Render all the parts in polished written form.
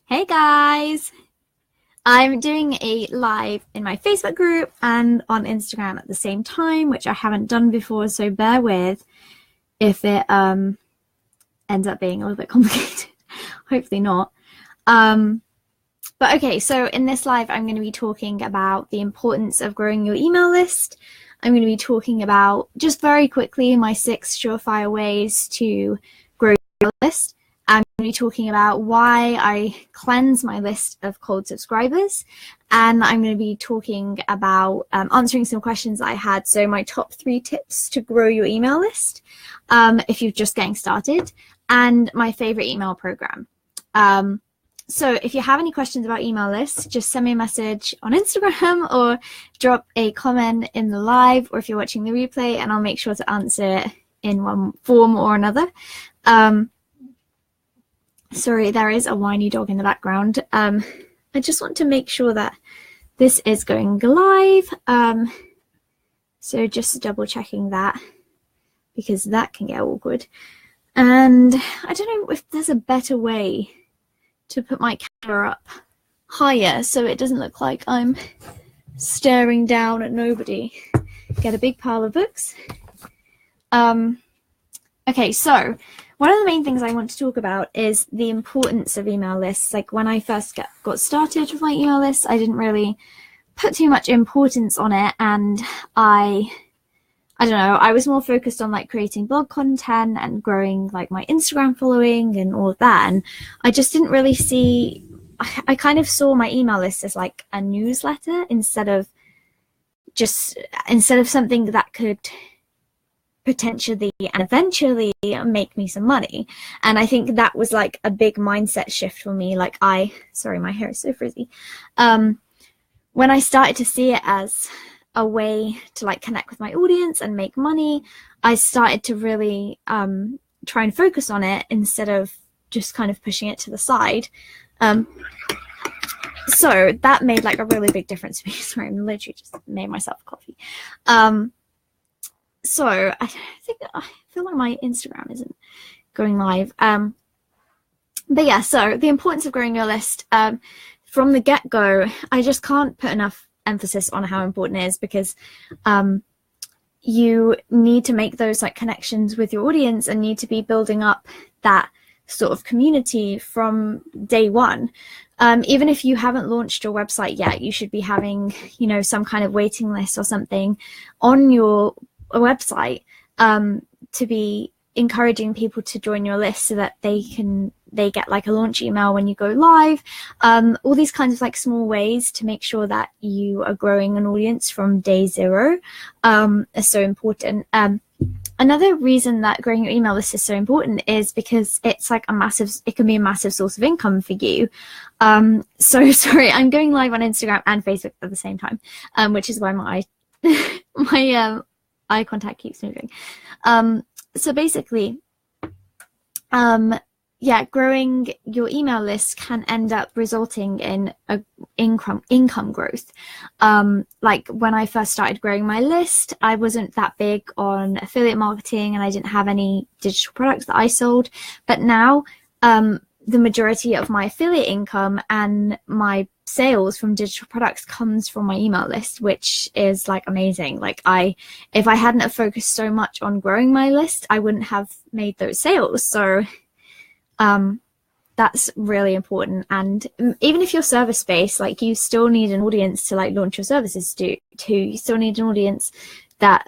Hey guys! I'm doing a live in my Facebook group and on Instagram at the same time, which I haven't done before, so bear with if it ends up being a little bit complicated. Hopefully not. But okay, so in this live, I'm going to be talking about the importance of growing your email list. I'm going to be talking about, just very quickly, my 6 surefire ways to grow your list. I'm going to be talking about why I cleanse my list of cold subscribers, and I'm going to be talking about answering some questions I had. So my top 3 tips to grow your email list if you're just getting started, and my favorite email program. So if you have any questions about email lists, just send me a message on Instagram or drop a comment in the live, or if you're watching the replay, and I'll make sure to answer it in one form or another. Sorry, there is a whiny dog in the background. I just want to make sure that this is going live. So just double checking that, because that can get awkward. And I don't know if there's a better way to put my camera up higher so it doesn't look like I'm staring down at nobody. Get a big pile of books. Okay, so one of the main things I want to talk about is the importance of email lists. Like when I first got started with my email list, I didn't really put too much importance on it, and I don't know, I was more focused on like creating blog content and growing like my Instagram following and all of that, and I just didn't really see, I kind of saw my email list as like a newsletter instead of something that could potentially and eventually make me some money. And I think that was like a big mindset shift for me. Like sorry, my hair is so frizzy. When I started to see it as a way to like connect with my audience and make money, I started to really try and focus on it instead of just kind of pushing it to the side. So that made like a really big difference to me. Sorry, I'm literally just made myself coffee. So I feel like my Instagram isn't going live. But yeah, so the importance of growing your list, from the get-go, I just can't put enough emphasis on how important it is, because you need to make those like connections with your audience and need to be building up that sort of community from day one. Even if you haven't launched your website yet, you should be having, you know, some kind of waiting list or something on your website to be encouraging people to join your list so that they get like a launch email when you go live. All these kinds of like small ways to make sure that you are growing an audience from day 0 are so important. Another reason that growing your email list is so important is because it's like it can be a massive source of income for you. So sorry, I'm going live on Instagram and Facebook at the same time, which is why my eye contact keeps moving. So basically, yeah, growing your email list can end up resulting in a income growth. Like when I first started growing my list, I wasn't that big on affiliate marketing and I didn't have any digital products that I sold. But now, the majority of my affiliate income and my sales from digital products comes from my email list, which is like amazing. Like if I hadn't have focused so much on growing my list, I wouldn't have made those sales. So that's really important. And even if you're service based, like you still need an audience to like launch your services to. You still need an audience that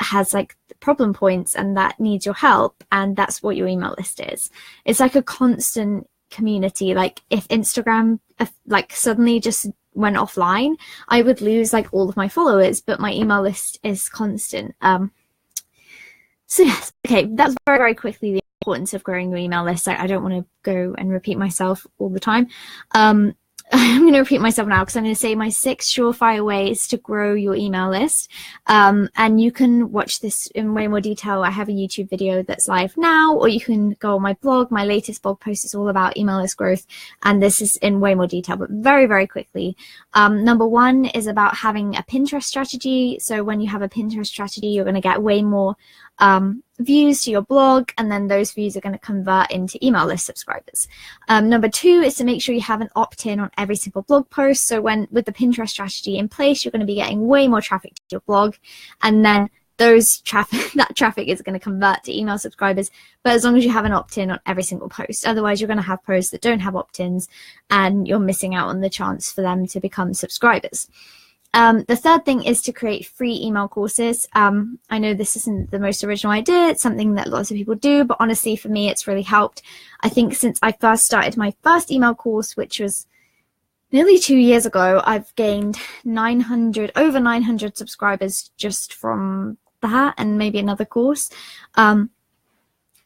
has like problem points and that needs your help, and that's what your email list is. It's like a constant community. Like if Instagram like suddenly just went offline, I would lose like all of my followers, but my email list is constant. So yes, okay, that's very, very quickly the importance of growing your email list. I don't want to go and repeat myself all the time. I'm going to repeat myself now because I'm going to say my 6 surefire ways to grow your email list. And you can watch this in way more detail. I have a YouTube video that's live now, or you can go on my blog. My latest blog post is all about email list growth, and this is in way more detail, but very, very quickly. Number 1 is about having a Pinterest strategy. So when you have a Pinterest strategy, you're going to get way more views to your blog, and then those views are going to convert into email list subscribers. Number 2 is to make sure you have an opt-in on every single blog post. So with the Pinterest strategy in place, you're going to be getting way more traffic to your blog, and then that traffic is going to convert to email subscribers, but as long as you have an opt-in on every single post. Otherwise, you're going to have posts that don't have opt-ins, and you're missing out on the chance for them to become subscribers. The third thing is to create free email courses. I know this isn't the most original idea. It's something that lots of people do, but honestly, for me, it's really helped. I think since I first started my first email course, which was nearly 2 years ago, I've gained over 900 subscribers just from that and maybe another course.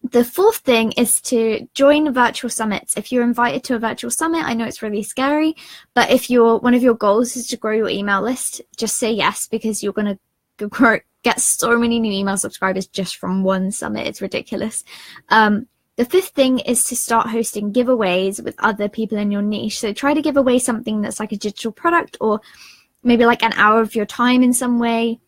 The fourth thing is to join virtual summits. If you're invited to a virtual summit, I know it's really scary, but if one of your goals is to grow your email list, just say yes, because you're going to get so many new email subscribers just from one summit. It's ridiculous. The fifth thing is to start hosting giveaways with other people in your niche. So try to give away something that's like a digital product, or maybe like an hour of your time in some way.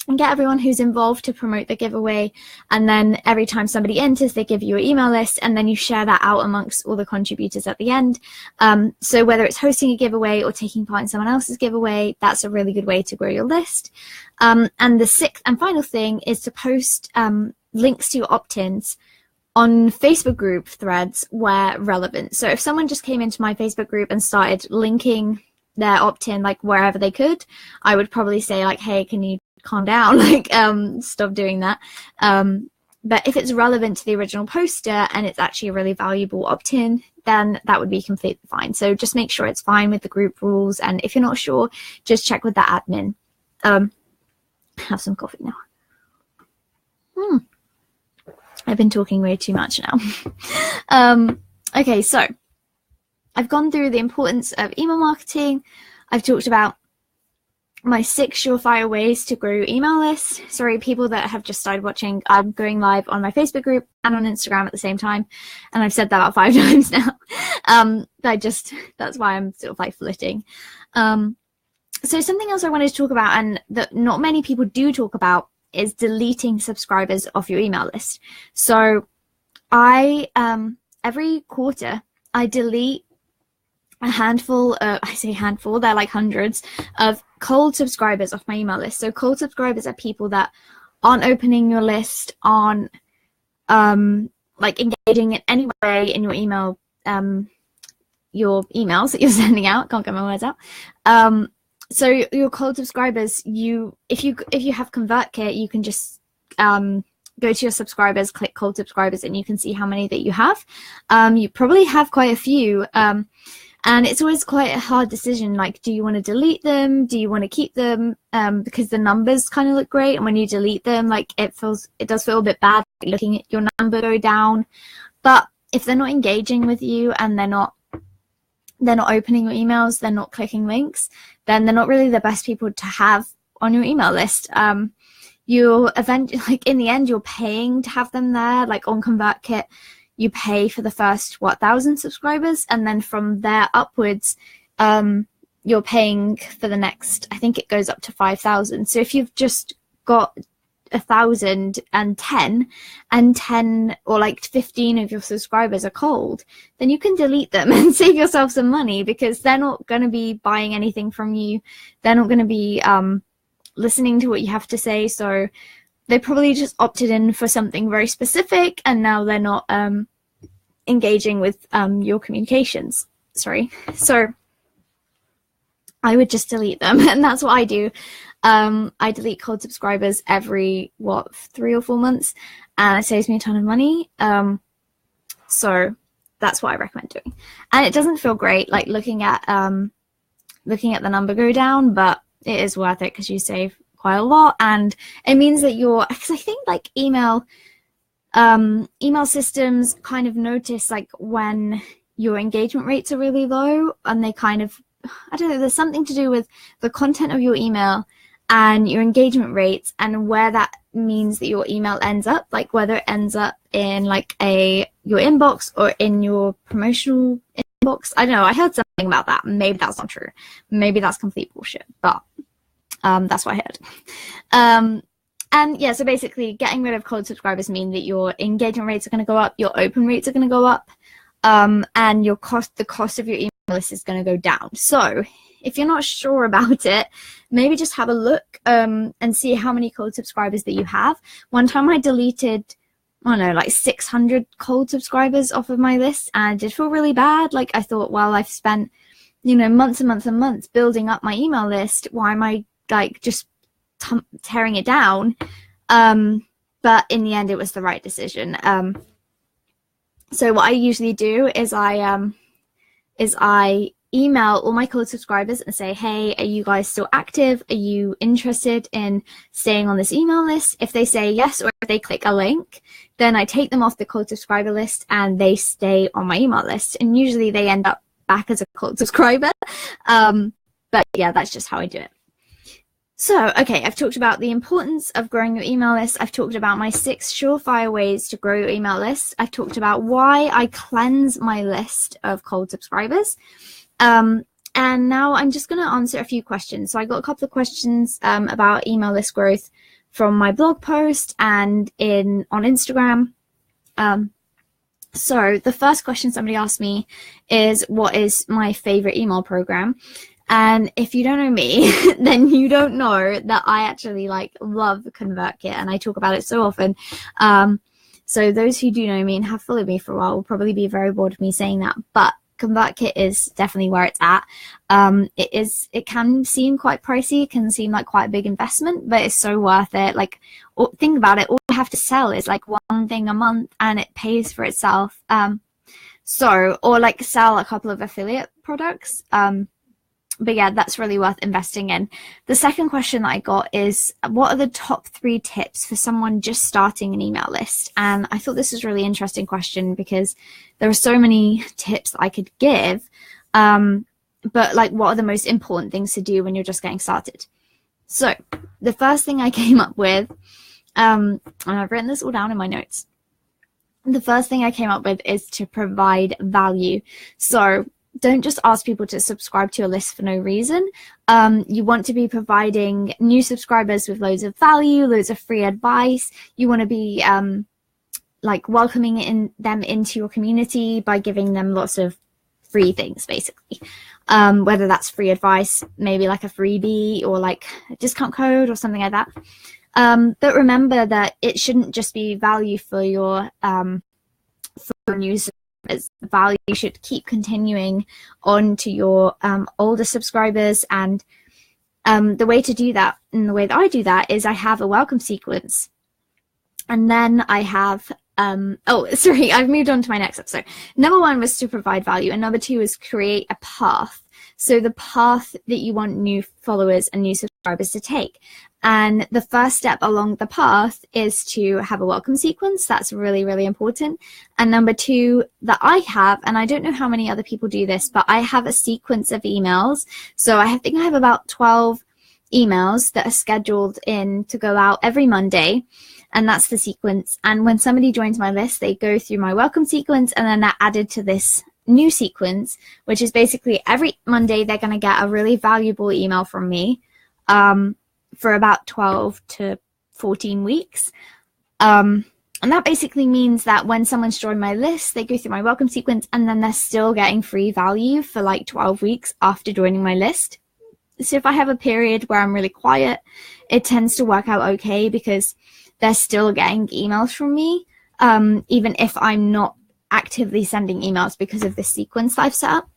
And get everyone who's involved to promote the giveaway, and then every time somebody enters, they give you an email list, and then you share that out amongst all the contributors at the end. So whether it's hosting a giveaway or taking part in someone else's giveaway, that's a really good way to grow your list. And the sixth and final thing is to post links to your opt-ins on Facebook group threads where relevant. So if someone just came into my Facebook group and started linking their opt-in like wherever they could, I would probably say like, hey, can you calm down, like stop doing that. But if it's relevant to the original poster and it's actually a really valuable opt-in, then that would be completely fine. So just make sure it's fine with the group rules, and if you're not sure, just check with the admin. Have some coffee now. I've been talking way too much now. Okay, so I've gone through the importance of email marketing. I've talked about my 6 surefire ways to grow your email list. Sorry, people that have just started watching, I'm going live on my Facebook group and on Instagram at the same time, and I've said that about 5 times now. That's why I'm sort of like flitting. So something else I wanted to talk about, and that not many people do talk about, is deleting subscribers off your email list. So I every quarter I delete a handful, I say handful, they're like hundreds of cold subscribers off my email list. So cold subscribers are people that aren't opening your list, aren't like engaging in any way in your email, your emails that you're sending out. Can't get my words out. So your cold subscribers, if you have ConvertKit, you can just go to your subscribers, click cold subscribers, and you can see how many that you have. You probably have quite a few. And it's always quite a hard decision, like, do you want to delete them? Do you want to keep them? Because the numbers kind of look great, and when you delete them, like, it does feel a bit bad looking at your number go down. But if they're not engaging with you and they're not opening your emails, they're not clicking links, then they're not really the best people to have on your email list. You'll eventually, like, in the end, you're paying to have them there. Like on ConvertKit, you pay for the first 1,000 subscribers, and then from there upwards, you're paying for the next, I think it goes up to 5,000. So if you've just got 1,010 and 10 or like 15 of your subscribers are cold, then you can delete them and save yourself some money, because they're not going to be buying anything from you. They're not going to be listening to what you have to say. So they probably just opted in for something very specific, and now they're not engaging with your communications. Sorry. So I would just delete them, and that's what I do. I delete cold subscribers every 3 or 4 months, and it saves me a ton of money. So that's what I recommend doing. And it doesn't feel great, like looking at the number go down, but it is worth it because you save quite a lot, and it means that because I think like email systems kind of notice like when your engagement rates are really low, and they kind of, I don't know, there's something to do with the content of your email and your engagement rates, and where that means that your email ends up, like whether it ends up in like your inbox or in your promotional inbox. I don't know, I heard something about that. Maybe that's not true. Maybe that's complete bullshit, but that's what I heard. And yeah, so basically getting rid of cold subscribers mean that your engagement rates are going to go up, your open rates are going to go up, and the cost of your email list is going to go down. So if you're not sure about it, maybe just have a look and see how many cold subscribers that you have. One time I deleted, I don't know, like 600 cold subscribers off of my list, and I did feel really bad. Like, I thought, well, I've spent, you know, months and months and months building up my email list. Why am I like just tearing it down? But in the end, it was the right decision. So what I usually do is I email all my cold subscribers and say, hey, are you guys still active? Are you interested in staying on this email list? If they say yes, or if they click a link, then I take them off the cold subscriber list and they stay on my email list. And usually they end up back as a cold subscriber. But yeah, that's just how I do it. So, okay, I've talked about the importance of growing your email list. I've talked about my 6 surefire ways to grow your email list. I've talked about why I cleanse my list of cold subscribers. And now I'm just going to answer a few questions. So I got a couple of questions about email list growth from my blog post and on Instagram. So the first question somebody asked me is, what is my favorite email program? And if you don't know me, then you don't know that I actually love ConvertKit, and I talk about it so often. So those who do know me and have followed me for a while will probably be very bored of me saying that, but ConvertKit is definitely where it's at. It can seem quite pricey, it can seem like quite a big investment, but it's so worth it. Like, think about it, all you have to sell is like one thing a month and it pays for itself. Or like sell a couple of affiliate products. But yeah, that's really worth investing in. The second question that I got is, what are the top 3 tips for someone just starting an email list? And I thought this was a really interesting question because there are so many tips that I could give. But like, what are the most important things to do when you're just getting started? So the first thing I came up with, and I've written this all down in my notes. The first thing I came up with is to provide value. So don't just ask people to subscribe to your list for no reason. You want to be providing new subscribers with loads of value, loads of free advice. You want to be welcoming them into your community by giving them lots of free things, basically. Whether that's free advice, maybe like a freebie or like a discount code or something like that. But remember that it shouldn't just be value for your new subscribers. Value should keep continuing on to your older subscribers, and the way to do that, and the way that I do that, is I have a welcome sequence, and then I have I've moved on to my next episode. Number 1 was to provide value, and number 2 is create a path. So the path that you want new followers and new subscribers to take. And the first step along the path is to have a welcome sequence. That's really, really important. And number 2 that I have, and I don't know how many other people do this, but I have a sequence of emails. So I think I have about 12 emails that are scheduled in to go out every Monday. And that's the sequence. And when somebody joins my list, they go through my welcome sequence, and then they're added to this new sequence, which is basically every Monday they're going to get a really valuable email from me for about 12 to 14 weeks. And that basically means that when someone's joined my list, they go through my welcome sequence, and then they're still getting free value for like 12 weeks after joining my list. So if I have a period where I'm really quiet, it tends to work out okay because they're still getting emails from me, even if I'm not actively sending emails because of the sequence that I've set up.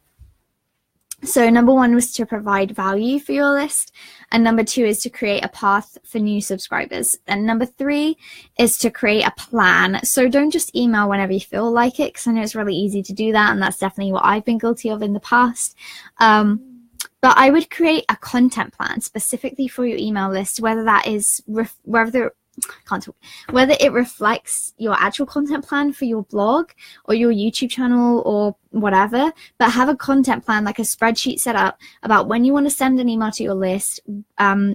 So number 1 was to provide value for your list, and number 2 is to create a path for new subscribers, and number 3 is to create a plan. So don't just email whenever you feel like it, because I know it's really easy to do that, and that's definitely what I've been guilty of in the past. But I would create a content plan specifically for your email list, whether that is whether it reflects your actual content plan for your blog or your YouTube channel or whatever, but have a content plan, like a spreadsheet set up about when you want to send an email to your list,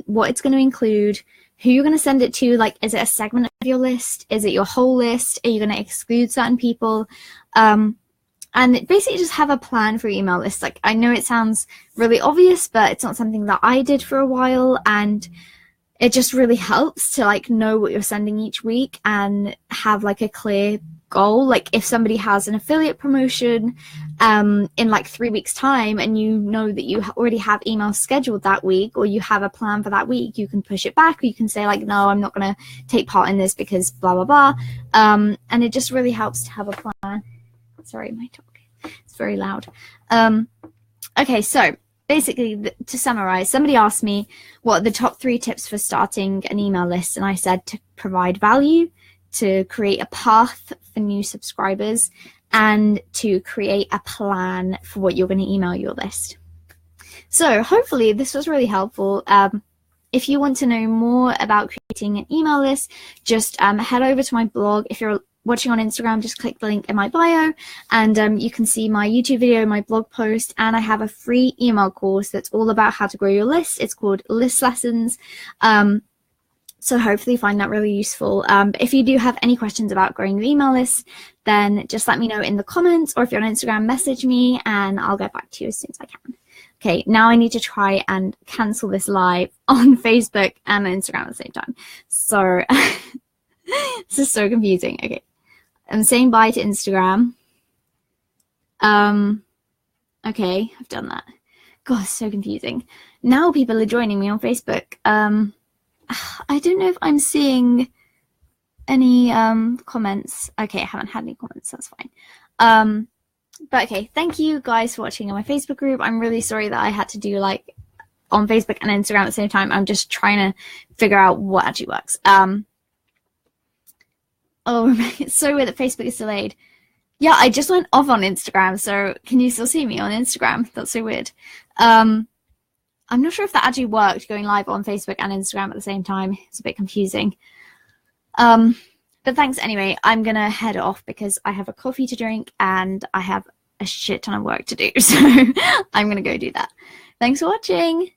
what it's going to include, who you're going to send it to, like, is it a segment of your list? Is it your whole list? Are you going to exclude certain people? And basically just have a plan for your email list. Like, I know it sounds really obvious, but it's not something that I did for a while, and it just really helps to like know what you're sending each week and have like a clear goal. Like if somebody has an affiliate promotion in like 3 weeks time, and you know that you already have emails scheduled that week, or you have a plan for that week, you can push it back, or you can say like, no, I'm not going to take part in this because blah blah blah. And it just really helps to have a plan. Sorry, my dog, it's very loud. Okay, so basically, to summarize, somebody asked me what are the top 3 tips for starting an email list, and I said to provide value, to create a path for new subscribers, and to create a plan for what you're going to email your list. So hopefully this was really helpful. If you want to know more about creating an email list, just head over to my blog. If you're watching on Instagram, just click the link in my bio, and you can see my YouTube video, my blog post, and I have a free email course that's all about how to grow your list. It's called List Lessons. So hopefully you find that really useful. But if you do have any questions about growing your email list, then just let me know in the comments, or if you're on Instagram, message me and I'll get back to you as soon as I can. Okay, now I need to try and cancel this live on Facebook and Instagram at the same time. So this is so confusing. Okay, I'm saying bye to Instagram. Okay, I've done that. God, it's so confusing. Now people are joining me on Facebook. I don't know if I'm seeing any comments. Okay, I haven't had any comments, that's fine. But okay, thank you guys for watching on my Facebook group. I'm really sorry that I had to do like on Facebook and Instagram at the same time. I'm just trying to figure out what actually works. Oh, it's so weird that Facebook is delayed. Yeah, I just went off on Instagram, so can you still see me on Instagram? That's so weird. I'm not sure if that actually worked, going live on Facebook and Instagram at the same time. It's a bit confusing. But thanks anyway. I'm going to head off because I have a coffee to drink and I have a shit ton of work to do. So I'm going to go do that. Thanks for watching.